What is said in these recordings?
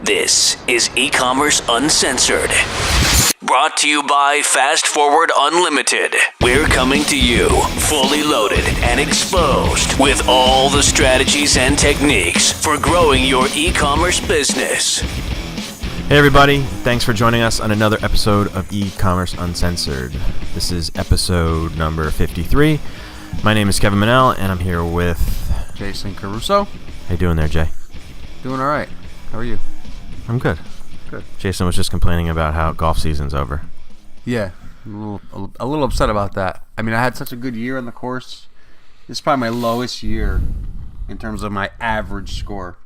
This is E-Commerce Uncensored. Brought to you by Fast Forward Unlimited. We're coming to you fully loaded and exposed with all the strategies and techniques for growing your e-commerce business. Hey everybody, thanks for joining us on another episode of E-Commerce Uncensored. This is episode number 53. My name is Kevin Manel and I'm here with Jason Caruso. How you doing there, Jay? Doing all right. How are you? I'm good. Good. Jason was just complaining about how golf season's over. Yeah, I'm a little upset about that. I mean, I had such a good year on the course. This is probably my lowest year in terms of my average score.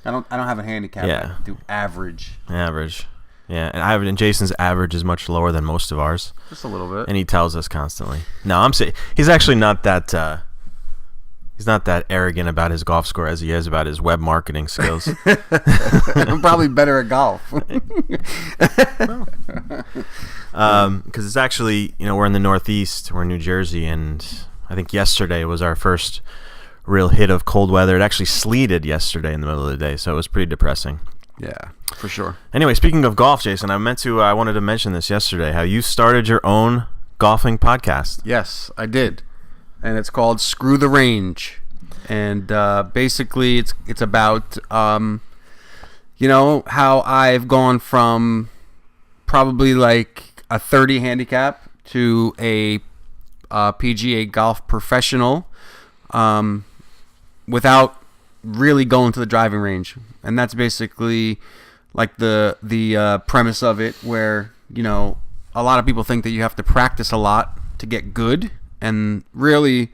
I don't have a handicap. Yeah. I do average. Average. Yeah, and Jason's average is much lower than most of ours. Just a little bit. And he tells us constantly. No, I'm saying he's actually not that. He's not that arrogant about his golf score as he is about his web marketing skills. I'm probably better at golf. Because it's actually, we're in the Northeast, we're in New Jersey, and I think yesterday was our first real hit of cold weather. It actually sleeted yesterday in the middle of the day, so it was pretty depressing. Yeah, for sure. Anyway, speaking of golf, Jason, I wanted to mention this yesterday, how you started your own golfing podcast. Yes, I did. And it's called Screw the Range. And basically it's about, how I've gone from probably like a 30 handicap to a PGA golf professional without really going to the driving range. And that's basically like the premise of it, where, a lot of people think that you have to practice a lot to get good. And really,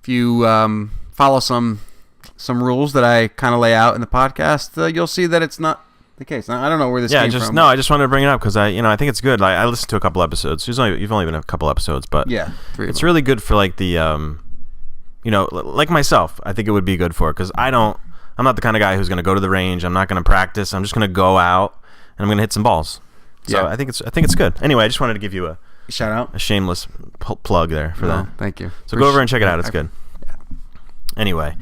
if you follow some rules that I kind of lay out in the podcast, you'll see that it's not the case. I don't know where this came from. I just wanted to bring it up because I think it's good. I listened to a couple episodes. You've only been a couple episodes, but yeah, it's really good for like the, like myself. I think it would be good for it because I'm not the kind of guy who's going to go to the range. I'm not going to practice. I'm just going to go out and I'm going to hit some balls. So yeah. I think it's good. Anyway, I just wanted to give you a shout out, a shameless plug there for that. Thank you. So go over and check it out. It's good. Yeah. Anyway,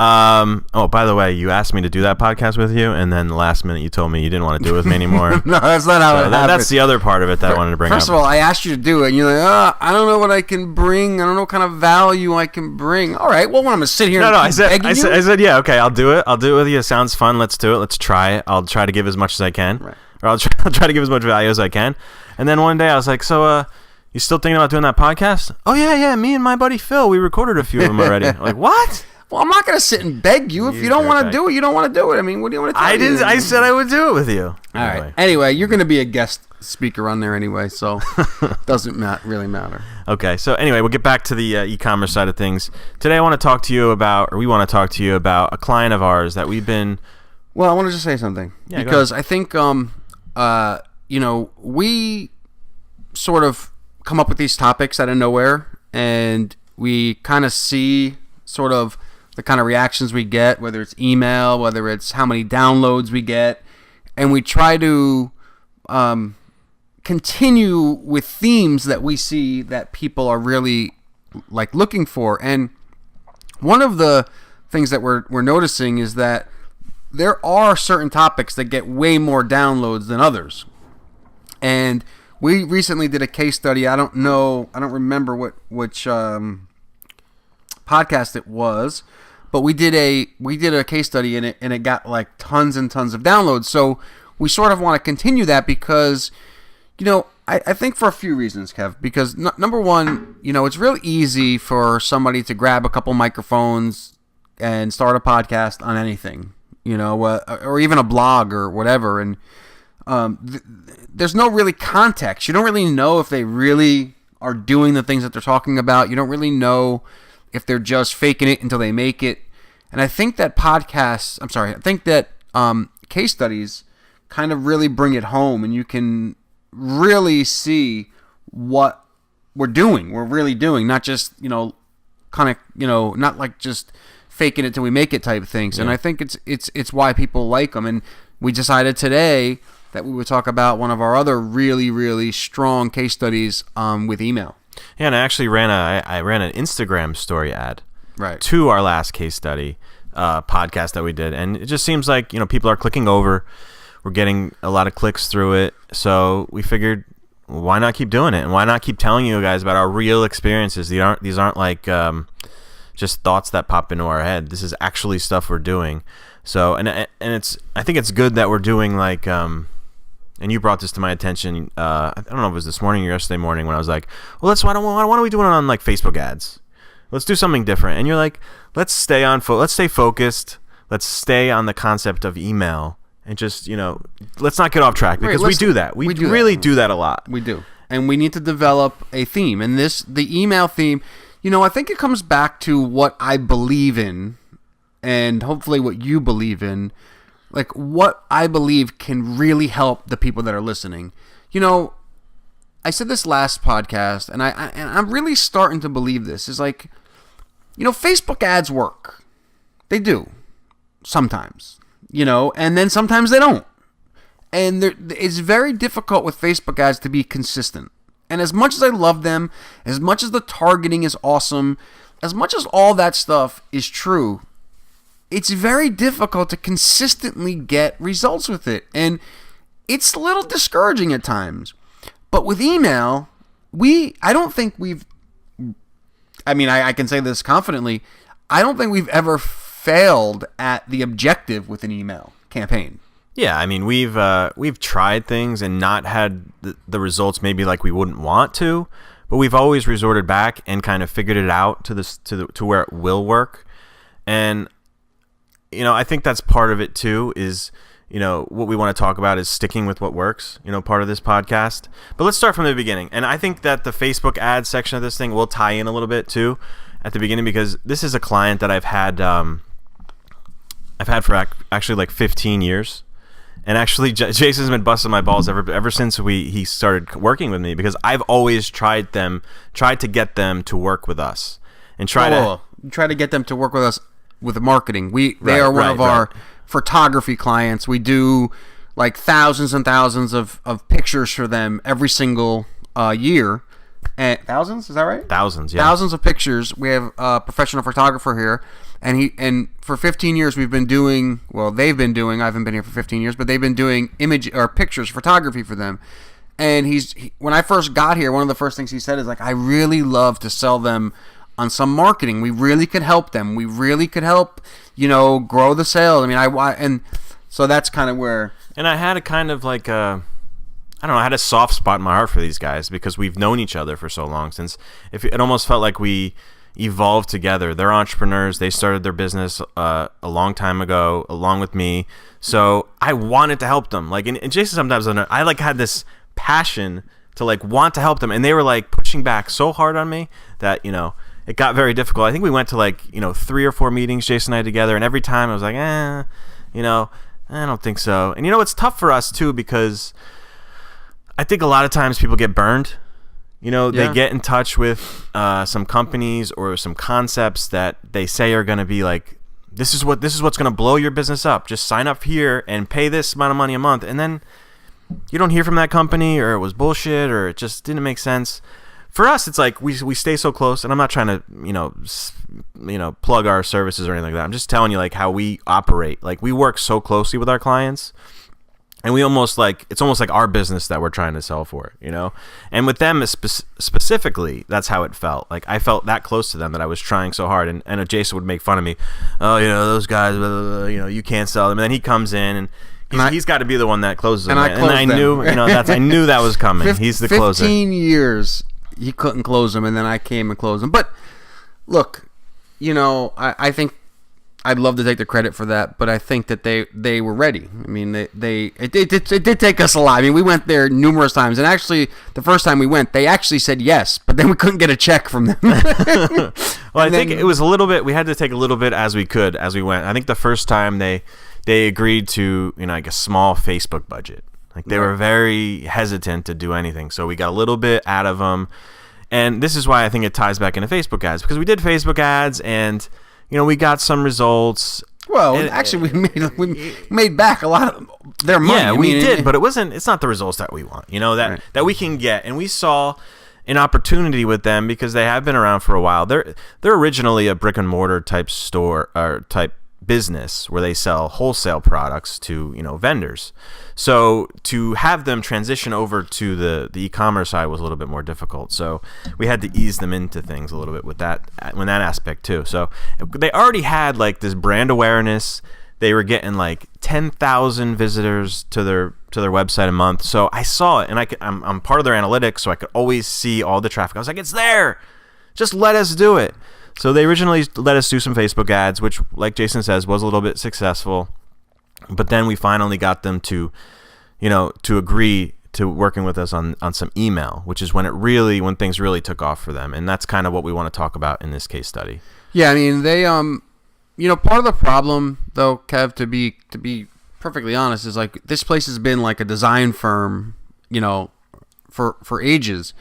by the way, you asked me to do that podcast with you, and then the last minute you told me you didn't want to do it with me anymore. No, that's not how it happened. That's the other part of it that I wanted to bring up. First of all, I asked you to do it, and you're like, I don't know what I can bring. I don't know what kind of value I can bring. All right, well, when I'm going to sit here I said, yeah, okay, I'll do it. I'll do it with you. It sounds fun. Let's do it. Let's try it. I'll try to give as much as I can. Right. Or I'll try to give as much value as I can. And then one day I was like, so, you still thinking about doing that podcast? Oh, yeah. Me and my buddy Phil, we recorded a few of them already. Like, what? Well, I'm not going to sit and beg you. If you don't want to do it, you don't want to do it. I mean, what do you want to tell me? I said I would do it with you. All right. Anyway, you're going to be a guest speaker on there anyway, so it doesn't really matter. Okay. So anyway, we'll get back to the e-commerce side of things. Today we want to talk to you about a client of ours that we've been... Well, I want to just say something. Yeah, because I think, we sort of come up with these topics out of nowhere, and we kind of see sort of the kind of reactions we get, whether it's email, whether it's how many downloads we get, and we try to continue with themes that we see that people are really like looking for. And one of the things that we're noticing is that there are certain topics that get way more downloads than others. And we recently did a case study. I don't remember which podcast it was, but we did a case study in it, and it got like tons and tons of downloads. So we sort of want to continue that because, I think for a few reasons, Kev. Because number one, it's real easy for somebody to grab a couple microphones and start a podcast on anything, or even a blog or whatever, and there's no really context. You don't really know if they really are doing the things that they're talking about. You don't really know if they're just faking it until they make it. And I think that case studies kind of really bring it home, and you can really see what we're doing. We're really doing, not just, not like just faking it till we make it type of things. Yeah. And I think it's why people like them. And we decided today that we would talk about one of our other really, really strong case studies with email. Yeah, and I actually ran an Instagram story ad right to our last case study podcast that we did, and it just seems like people are clicking over. we're getting a lot of clicks through it. So we figured, why not keep doing it, and why not keep telling you guys about our real experiences? These aren't like just thoughts that pop into our head. This is actually stuff we're doing. So and I think it's good that we're doing like and you brought this to my attention. I don't know if it was this morning or yesterday morning when I was like, well, why don't we do it on like Facebook ads? Let's do something different. And you're like, let's stay focused. Let's stay on the concept of email and just, let's not get off track, because we do that. We really do that a lot. We do. And we need to develop a theme. And the email theme, I think it comes back to what I believe in, and hopefully what you believe in. Like, what I believe can really help the people that are listening. I said this last podcast, and I'm really starting to believe this. Is like, Facebook ads work. They do. Sometimes. And then sometimes they don't. And it's very difficult with Facebook ads to be consistent. And as much as I love them, as much as the targeting is awesome, as much as all that stuff is true, it's very difficult to consistently get results with it. And it's a little discouraging at times. But with email, I don't think I can say this confidently, I don't think we've ever failed at the objective with an email campaign. Yeah, I mean, we've tried things and not had the results maybe like we wouldn't want to, but we've always resorted back and kind of figured it out to where it will work. And I think that's part of it too, is what we want to talk about is sticking with what works, part of this podcast. But let's start from the beginning. And I think that the Facebook ad section of this thing will tie in a little bit too at the beginning, because this is a client that I've had for actually like 15 years. And actually, Jason's been busting my balls ever since he started working with me, because I've always tried to get them to work with us and try to get them to work with us with the marketing. They are one of our photography clients. We do like thousands and thousands of pictures for them every single year. And thousands, is that right? Thousands, yeah. Thousands of pictures. We have a professional photographer here, and for 15 years they've been doing, I haven't been here for 15 years, but they've been doing pictures, photography for them. And when I first got here, one of the first things he said is like, I really love to sell them on some marketing. We really could help them. We really could help, grow the sales. I mean, and so that's kind of where. And I had a kind of like I had a soft spot in my heart for these guys, because we've known each other for so long. It almost felt like we evolved together. They're entrepreneurs. They started their business a long time ago, along with me. So I wanted to help them. Like, and Jason sometimes, I like had this passion to like want to help them, and they were like pushing back so hard on me that it got very difficult. I think we went to like 3 or 4 meetings, Jason and I together, and every time I was like, I don't think so. And it's tough for us too, because I think a lot of times people get burned. They get in touch with some companies or some concepts that they say are going to be like, this is what's going to blow your business up. Just sign up here and pay this amount of money a month, and then you don't hear from that company, or it was bullshit, or it just didn't make sense. For us, it's like we stay so close, and I'm not trying to plug our services or anything like that. I'm just telling you like how we operate. Like, we work so closely with our clients. And we it's almost like our business that we're trying to sell for, And with them specifically, that's how it felt. Like, I felt that close to them that I was trying so hard. And Jason would make fun of me. Oh, those guys, you can't sell them. And then he comes in, and he's got to be the one that closes them. And I knew, I knew that was coming. He's the closer. 15 years he couldn't close them, and then I came and closed them. But look, I think I'd love to take the credit for that, but I think that they were ready. I mean, it did take us a lot. I mean, we went there numerous times, and actually, the first time we went, they actually said yes, but then we couldn't get a check from them. Well, I think it was a little bit. We had to take a little bit as we could as we went. I think the first time they agreed to like a small Facebook budget. Like, they were very hesitant to do anything, so we got a little bit out of them. And this is why I think it ties back into Facebook ads, because we did Facebook ads and. We got some results. Well, actually, we made back a lot of their money. Yeah, we did, but it's not the results that we want. That we can get, and we saw an opportunity with them because they have been around for a while. They're originally a brick and mortar type store or type business where they sell wholesale products to, vendors. So to have them transition over to the e-commerce side was a little bit more difficult. So we had to ease them into things a little bit with that aspect too. So they already had like this brand awareness. They were getting like 10,000 visitors to their website a month. So I saw it, and I'm part of their analytics, so I could always see all the traffic. I was like, it's there. Just let us do it. So they originally let us do some Facebook ads, which, like Jason says, was a little bit successful. But then we finally got them to agree to working with us on some email, which is when things really took off for them. And that's kind of what we want to talk about in this case study. Yeah, I mean, they part of the problem, though, Kev, to be perfectly honest, is like this place has been like a design firm, for ages,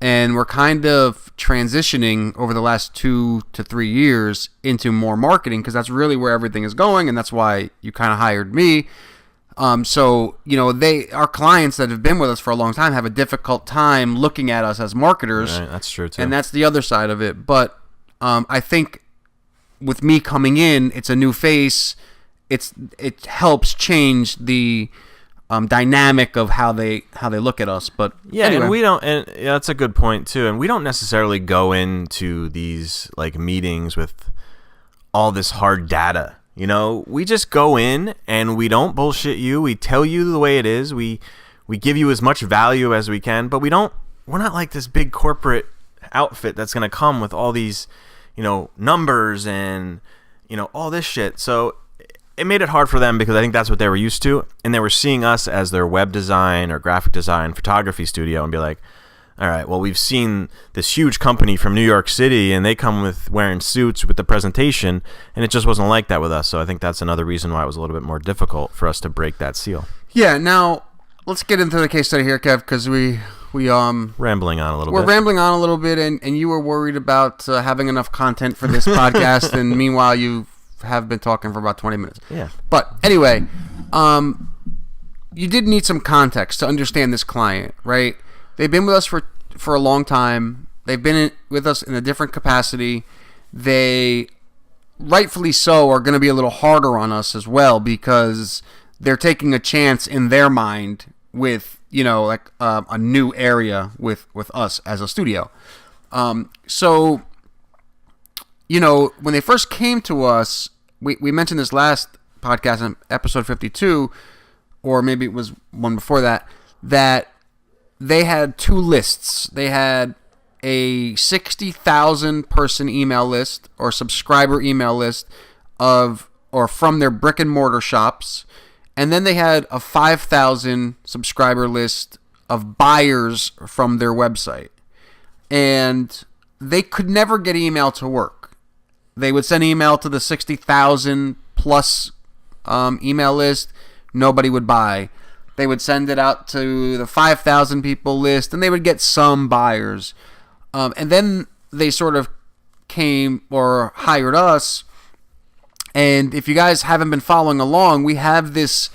and we're kind of transitioning over the last 2 to 3 years into more marketing, because that's really where everything is going, and that's why you kind of hired me. So our clients that have been with us for a long time have a difficult time looking at us as marketers. Right, that's true too, and that's the other side of it. But I think with me coming in, it's a new face. It helps change the dynamic of how they look at us. But yeah, anyway. and that's a good point too. And we don't necessarily go into these like meetings with all this hard data. We just go in and we don't bullshit you. We tell you the way it is. We give you as much value as we can, but we're not like this big corporate outfit that's going to come with all these numbers and all this shit. So it made it hard for them because I think that's what they were used to, and they were seeing us as their web design or graphic design photography studio and be like, all right, well, we've seen this huge company from New York City and they come with wearing suits with the presentation, and it just wasn't like that with us. So I think that's another reason why it was a little bit more difficult for us to break that seal. Yeah, now let's get into the case study here, Kev, because we rambling on a little bit. We're rambling on a little bit, and you were worried about having enough content for this podcast, and meanwhile you have been talking for about 20 minutes. Yeah. But anyway, you did need some context to understand this client, right? They've been with us for a long time. They've been with us in a different capacity. They, rightfully so, are going to be a little harder on us as well because they're taking a chance in their mind with a new area with us as a studio. So when they first came to us, we mentioned this last podcast in episode 52, or maybe it was one before that they had two lists. They had a 60,000 person email list or subscriber email list from their brick and mortar shops. And then they had a 5,000 subscriber list of buyers from their website. And they could never get email to work. They would send email to the 60,000 plus email list. Nobody would buy. They would send it out to the 5,000 people list, and they would get some buyers. And then they sort of came or hired us. And if you guys haven't been following along, we have this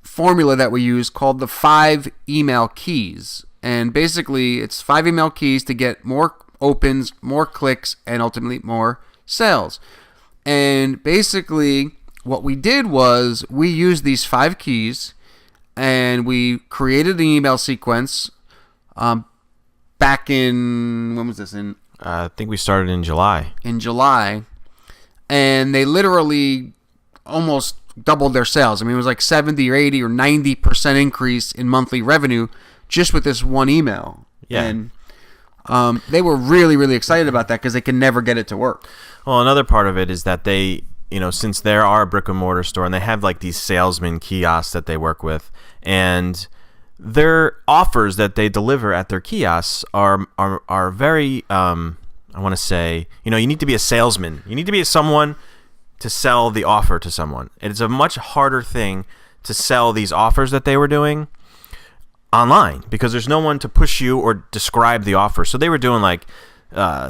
formula that we use called the 5 email keys. And basically, it's 5 email keys to get more opens, more clicks, and ultimately more sales. And basically, what we did was we used these 5 keys, and we created an email sequence back in, when was this? I think we started in July. In July. And they literally almost doubled their sales. I mean, it was like 70 or 80 or 90% increase in monthly revenue just with this one email. Yeah. And they were really, really excited about that because they can never get it to work. Well, another part of it is that they, since there are a brick and mortar store and they have like these salesman kiosks that they work with, and their offers that they deliver at their kiosks are very, I want to say, you need to be a salesman. You need to be someone to sell the offer to someone. It's a much harder thing to sell these offers that they were doing online because there's no one to push you or describe the offer. So they were doing like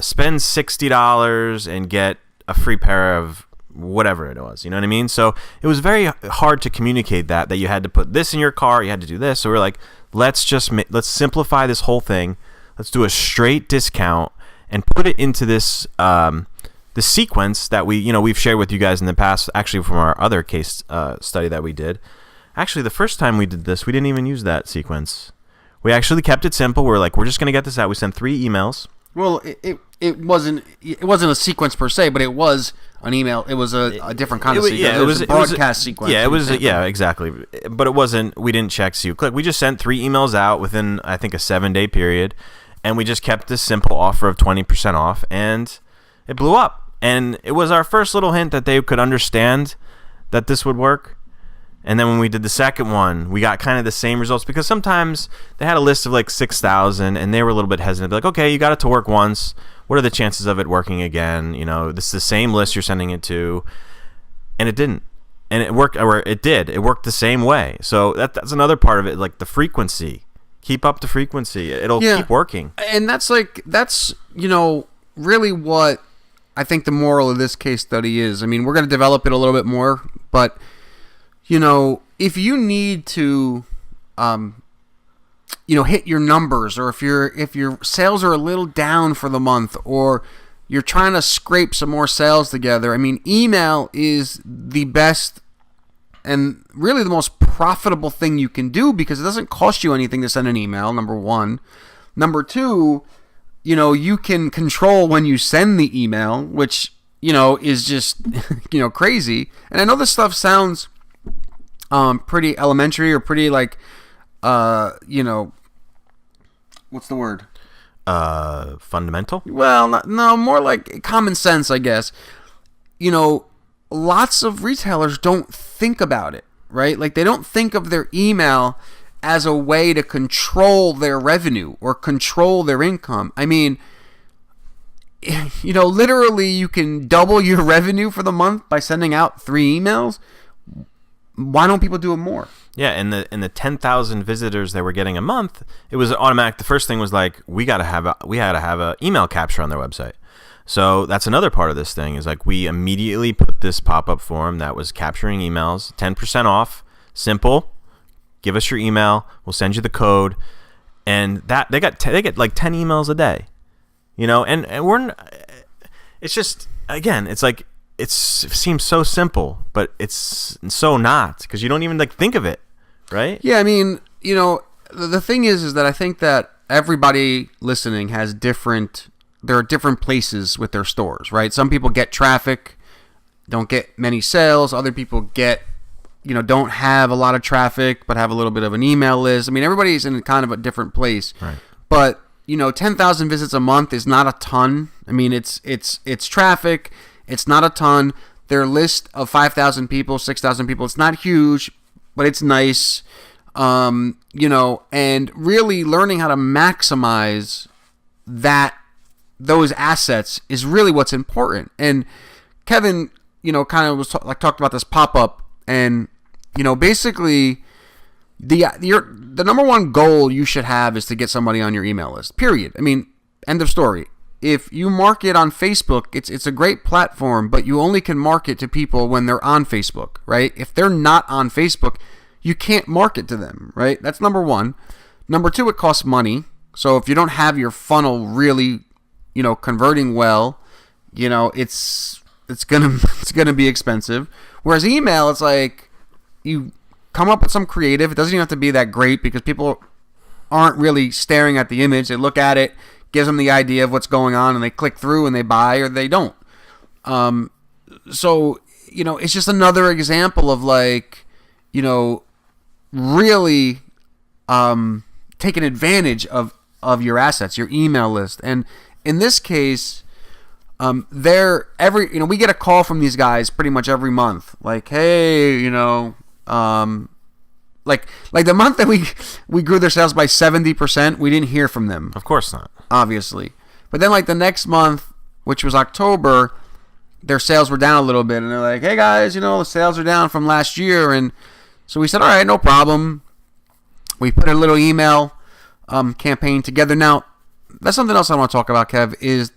spend $60 and get a free pair of whatever it was. You know what I mean? So it was very hard to communicate that you had to put this in your car, you had to do this. So we're like, let's simplify this whole thing. Let's do a straight discount and put it into this the sequence that we've shared with you guys in the past, actually from our other case study that we did. Actually, the first time we did this, we didn't even use that sequence. We actually kept it simple. We're like, we're just going to get this out. We sent 3 emails. Well, it wasn't a sequence per se, but it was an email. It was a different kind of sequence. Yeah, it was a broadcast sequence. Yeah, it was. Yeah, exactly. But it wasn't. We didn't check so you click. We just sent 3 emails out within, I think, a 7-day period, and we just kept this simple offer of 20% off, and it blew up. And it was our first little hint that they could understand that this would work. And then when we did the second one, we got kind of the same results, because sometimes they had a list of like 6,000 and they were a little bit hesitant. They're like, okay, you got it to work once. What are the chances of it working again? This is the same list you're sending it to. And it didn't. And it worked, or it did. It worked the same way. So that's another part of it, like the frequency. Keep up the frequency. It'll keep working. And that's really what I think the moral of this case study is. I mean, we're going to develop it a little bit more, but if you need to, hit your numbers, or if your sales are a little down for the month, or you're trying to scrape some more sales together, I mean, email is the best and really the most profitable thing you can do, because it doesn't cost you anything to send an email, number one. Number two, you can control when you send the email, which, is just, crazy. And I know this stuff sounds pretty elementary, or pretty like, what's the word? Fundamental? Well, no, more like common sense, I guess. Lots of retailers don't think about it, right? Like, they don't think of their email as a way to control their revenue or control their income. I mean, literally you can double your revenue for the month by sending out 3 emails. Why don't people do it more? Yeah, in the 10,000 visitors they were getting a month, it was automatic. The first thing was like, we had to have a email capture on their website. So that's another part of this thing, is like, we immediately put this pop-up form that was capturing emails, 10% off, simple. Give us your email, we'll send you the code, and that they get like 10 emails a day, and we're. It's just, again, it's like, it seems so simple, but it's so not, because you don't even like think of it, right? Yeah, I mean, the thing is that I think that everybody listening has there are different places with their stores, right? Some people get traffic, don't get many sales. Other people don't have a lot of traffic, but have a little bit of an email list. I mean, everybody's in kind of a different place. Right. But, 10,000 visits a month is not a ton. I mean, it's traffic. It's not a ton. Their list of 5,000 people, 6,000 people, it's not huge, but it's nice. And really learning how to maximize those assets is really what's important. And Kevin, kind of was talked about this pop-up, and basically the number one goal you should have is to get somebody on your email list. Period. I mean, end of story. If you market on Facebook, it's a great platform, but you only can market to people when they're on Facebook, right? If they're not on Facebook, you can't market to them, right? That's number one. Number two, it costs money. So if you don't have your funnel really, converting well, it's gonna be expensive. Whereas email, it's like, you come up with some creative. It doesn't even have to be that great, because people aren't really staring at the image. They look at it, gives them the idea of what's going on, and they click through and they buy, or they don't. So, it's just another example of like, really taking advantage of your assets, your email list. And in this case, we get a call from these guys pretty much every month. Like, hey, like the month that we grew their sales by 70%, we didn't hear from them. Of course not. Obviously. But then like the next month, which was October, their sales were down a little bit, and they're like, hey guys, the sales are down from last year. And so we said, all right, no problem. We put a little email campaign together. Now, that's something else I want to talk about, Kev, is,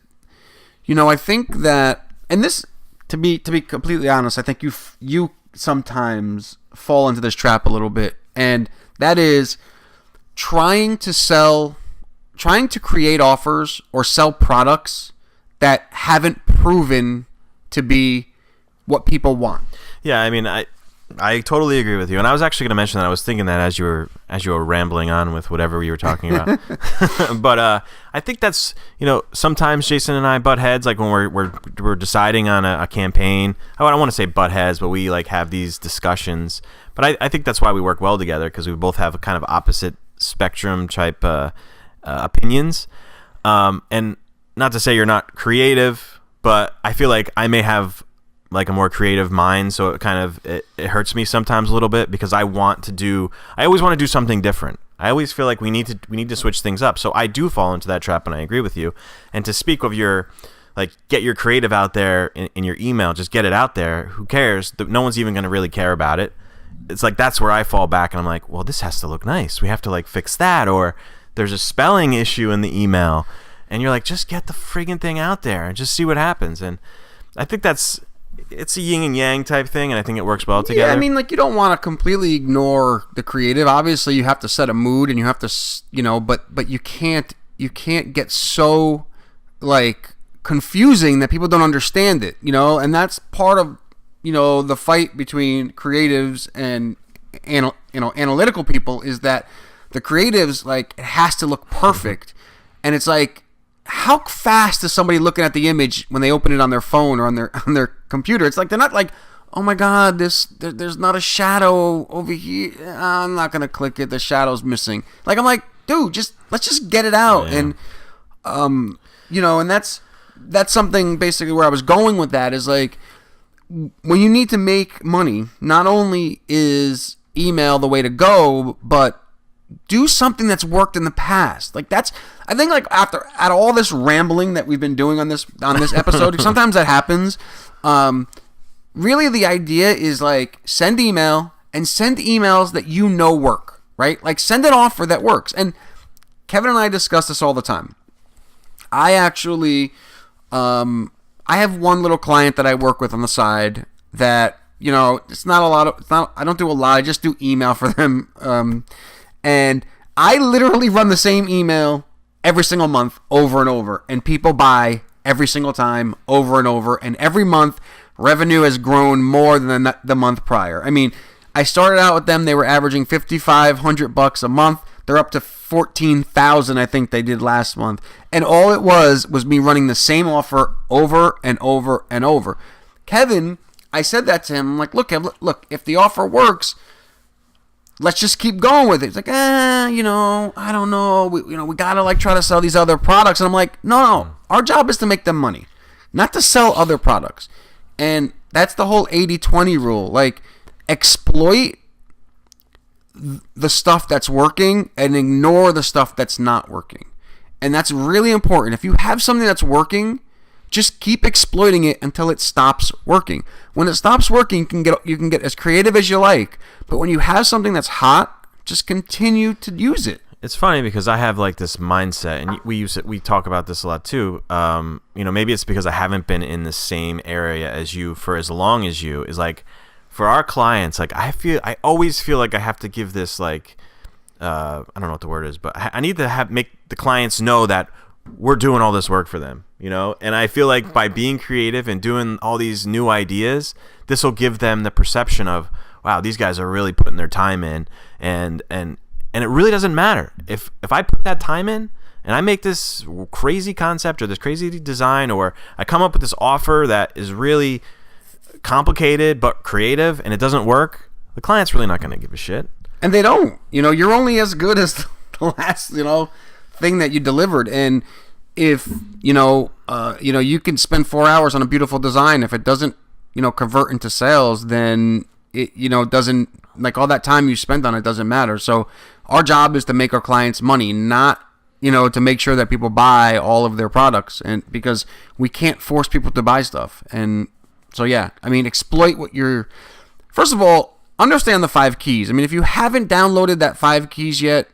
I think that, and this, to be completely honest, I think you sometimes fall into this trap a little bit, and that is trying to create offers or sell products that haven't proven to be what people want. Yeah, I mean, I totally agree with you, and I was actually going to mention that. I was thinking that as you were rambling on with whatever you were talking about. But I think that's, sometimes Jason and I butt heads, like when we're deciding on a campaign. I don't want to say butt heads, but we like have these discussions. But I think that's why we work well together, because we both have a kind of opposite spectrum type opinions. And not to say you're not creative, but I feel like I may have like a more creative mind, so it kind of it hurts me sometimes a little bit, because I always want to do something different. I always feel like we need to switch things up. So I do fall into that trap, and I agree with you. And to speak of your, like, get your creative out there in your email, just get it out there. Who cares? No one's even going to really care about it. It's like, that's where I fall back, and I'm like, well, this has to look nice. We have to like fix that, or there's a spelling issue in the email, and you're like, just get the friggin' thing out there and just see what happens. And I think it's a yin and yang type thing, and I think it works well together. Yeah, I mean, like, you don't want to completely ignore the creative. Obviously, you have to set a mood, and you have to, but you can't get so like confusing that people don't understand it, and that's part of the fight between creatives and analytical people, is that the creatives, like, it has to look perfect, and it's like, how fast is somebody looking at the image when they open it on their phone or on their computer? It's like, they're not like, oh my god, there's not a shadow over here. I'm not gonna click it. The shadow's missing. Like, I'm like, dude, let's just get it out. Yeah. And and that's something basically where I was going with that, is like, when you need to make money, not only is email the way to go, but do something that's worked in the past. Like, I think, like, out of all this rambling that we've been doing on this episode, sometimes that happens. Really, the idea is, like, send email, and send emails that work, right? Like, send an offer that works. And Kevin and I discuss this all the time. I actually, I have one little client that I work with on the side that, it's not a lot. I don't do a lot. I just do email for them. And I literally run the same email every single month over and over, and people buy every single time over and over, and every month revenue has grown more than the month prior. I mean, I started out with them, they were averaging $5,500 a month. They're up to $14,000, I think they did last month. And all it was me running the same offer over and over and over. Kevin, I said that to him, I'm like, look, if the offer works, let's just keep going with it. It's like, I don't know. We gotta, like, try to sell these other products. And I'm like, no. Our job is to make them money, not to sell other products. And that's the whole 80-20 rule. Like, exploit the stuff that's working and ignore the stuff that's not working. And that's really important. If you have something that's working, just keep exploiting it until it stops working. When it stops working, you can get as creative as you like. But when you have something that's hot, just continue to use it. It's funny because I have like this mindset, and we talk about this a lot too. Maybe it's because I haven't been in the same area as you for as long as you. Is like, for our clients, like, I always feel like I have to give this, like, I don't know what the word is, but I need to make the clients know that we're doing all this work for them, and I feel like by being creative and doing all these new ideas, this will give them the perception of, wow, these guys are really putting their time in, and it really doesn't matter if I put that time in and I make this crazy concept or this crazy design, or I come up with this offer that is really complicated but creative and it doesn't work, the client's really not going to give a shit. And they don't. You're only as good as the last, thing that you delivered. And if, you can spend 4 hours on a beautiful design, if it doesn't, convert into sales, then it, doesn't, like, all that time you spent on it doesn't matter. So our job is to make our clients money, not, to make sure that people buy all of their products, and because we can't force people to buy stuff. And so, yeah, I mean, exploit first of all, understand the 5 keys. I mean, if you haven't downloaded that 5 keys yet,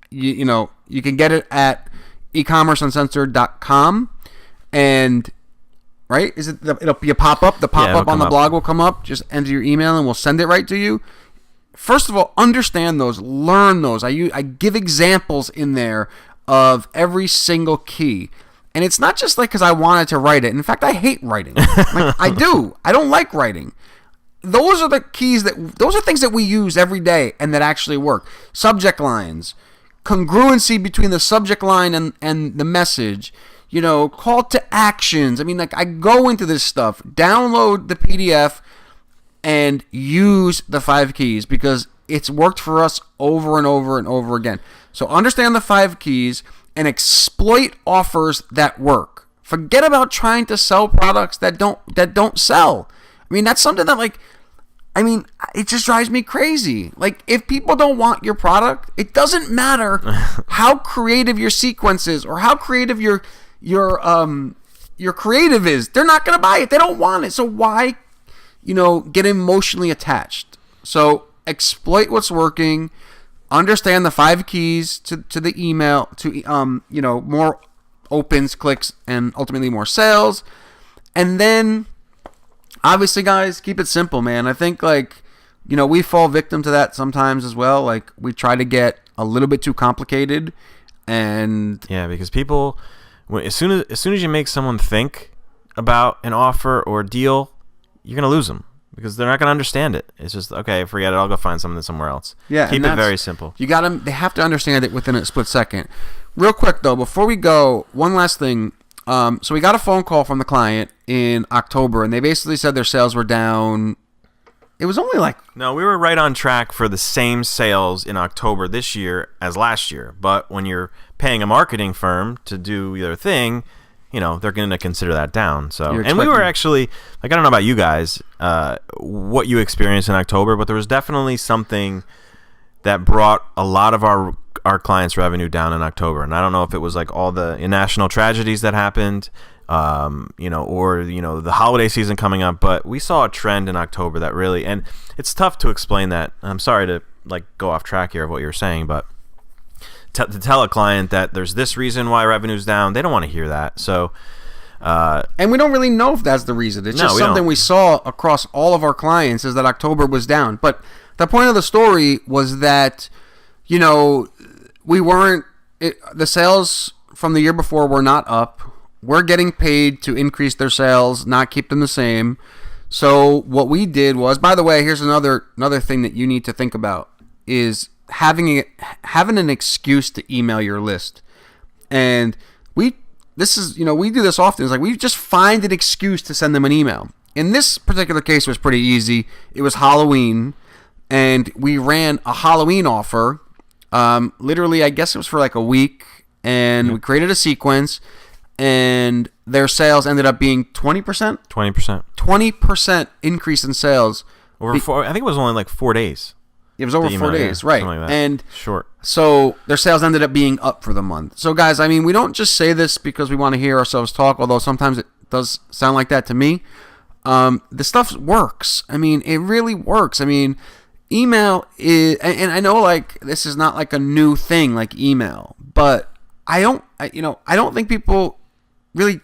you can get it at ecommerceuncensored.com, and right, it'll be a pop-up. The pop-up on the blog will come up. Just enter your email and we'll send it right to you. First of all, understand those, learn those. I give examples in there of every single key. And it's not just like because I wanted to write it. In fact, I hate writing. Like, I do. I don't like writing. Those are the keys those are things that we use every day and that actually work. Subject lines, congruency between the subject line and the message, call to actions. I mean, like, I go into this stuff, download the PDF and use the 5 keys because it's worked for us over and over and over again. So understand the 5 keys and exploit offers that work. Forget about trying to sell products that don't sell. I mean, that's something that, it just drives me crazy. Like, if people don't want your product, it doesn't matter how creative your sequence is or how creative your creative is. They're not going to buy it. They don't want it. So why, get emotionally attached? So exploit what's working. Understand the 5 keys to the email to more opens, clicks, and ultimately more sales. And then, obviously, guys, keep it simple, man. I think, we fall victim to that sometimes as well. Like, we try to get a little bit too complicated, and because people, as soon as you make someone think about an offer or deal, you're gonna lose them because they're not gonna understand it. It's just, okay, forget it. I'll go find something somewhere else. Yeah, keep it very simple. They have to understand it within a split second. Real quick though, before we go, one last thing. So we got a phone call from the client in October, and they basically said their sales were down. It was only No, we were right on track for the same sales in October this year as last year. But when you're paying a marketing firm to do their thing, they're going to consider that down. So, and we were actually, I don't know about you guys, what you experienced in October, but there was definitely something that brought a lot of our clients' revenue down in October. And I don't know if it was all the national tragedies that happened, or the holiday season coming up, but we saw a trend in October that really, and it's tough to explain that. I'm sorry to go off track here of what you're saying, but to tell a client that there's this reason why revenue's down, they don't want to hear that. So, and we don't really know if that's the reason. It's just something we saw across all of our clients is that October was down. But the point of the story was that, we weren't, the sales from the year before were not up. We're getting paid to increase their sales, not keep them the same. So what we did was, by the way, here's another thing that you need to think about is having an excuse to email your list. And we do this often. It's we just find an excuse to send them an email. In this particular case, it was pretty easy. It was Halloween, and we ran a Halloween offer. Literally, I guess it was for a week, and we created a sequence, and their sales ended up being 20%? 20%. 20% increase in sales. I think it was only 4 days. It was over 4 days, right? Like and short. So their sales ended up being up for the month. So guys, we don't just say this because we want to hear ourselves talk, although sometimes it does sound like that to me. The stuff works. It really works. Email is, and I know this is not a new thing like email, but I don't think people really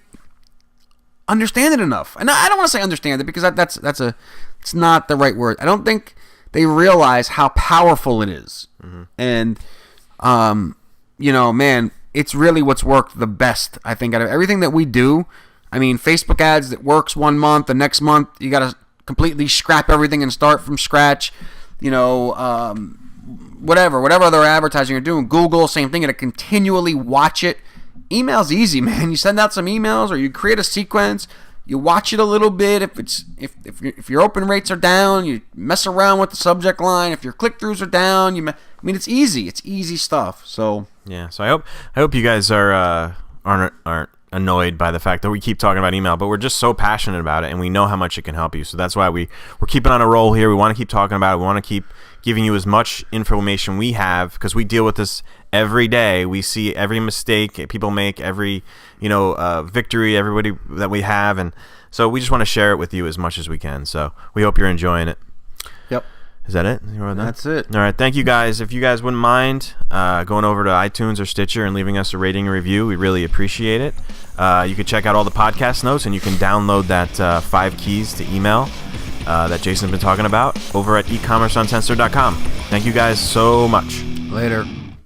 understand it enough. And I don't want to say understand it because it's not the right word. I don't think they realize how powerful it is. Mm-hmm. And, man, it's really what's worked the best, I think, out of everything that we do. Facebook ads that works 1 month, the next month you got to completely scrap everything and start from scratch. Whatever other advertising you're doing. Google, same thing. You got to continually watch it. Email's easy, man. You send out some emails or you create a sequence. You watch it a little bit. If your open rates are down, you mess around with the subject line. If your click-throughs are down, it's easy. It's easy stuff. So yeah. So I hope you guys aren't annoyed by the fact that we keep talking about email, but we're just so passionate about it, and we know how much it can help you. So that's why we're keeping on a roll here. We want to keep talking about it. We want to keep giving you as much information we have because we deal with this every day. We see every mistake people make, every victory everybody that we have, and so we just want to share it with you as much as we can. So we hope you're enjoying it. Yep. Is that it? That's it. All right. Thank you guys. If you guys wouldn't mind going over to iTunes or Stitcher and leaving us a rating and review, we really appreciate it. You can check out all the podcast notes, and you can download that 5 keys to email that Jason's been talking about over at ecommerceuncensored.com. Thank you guys so much. Later.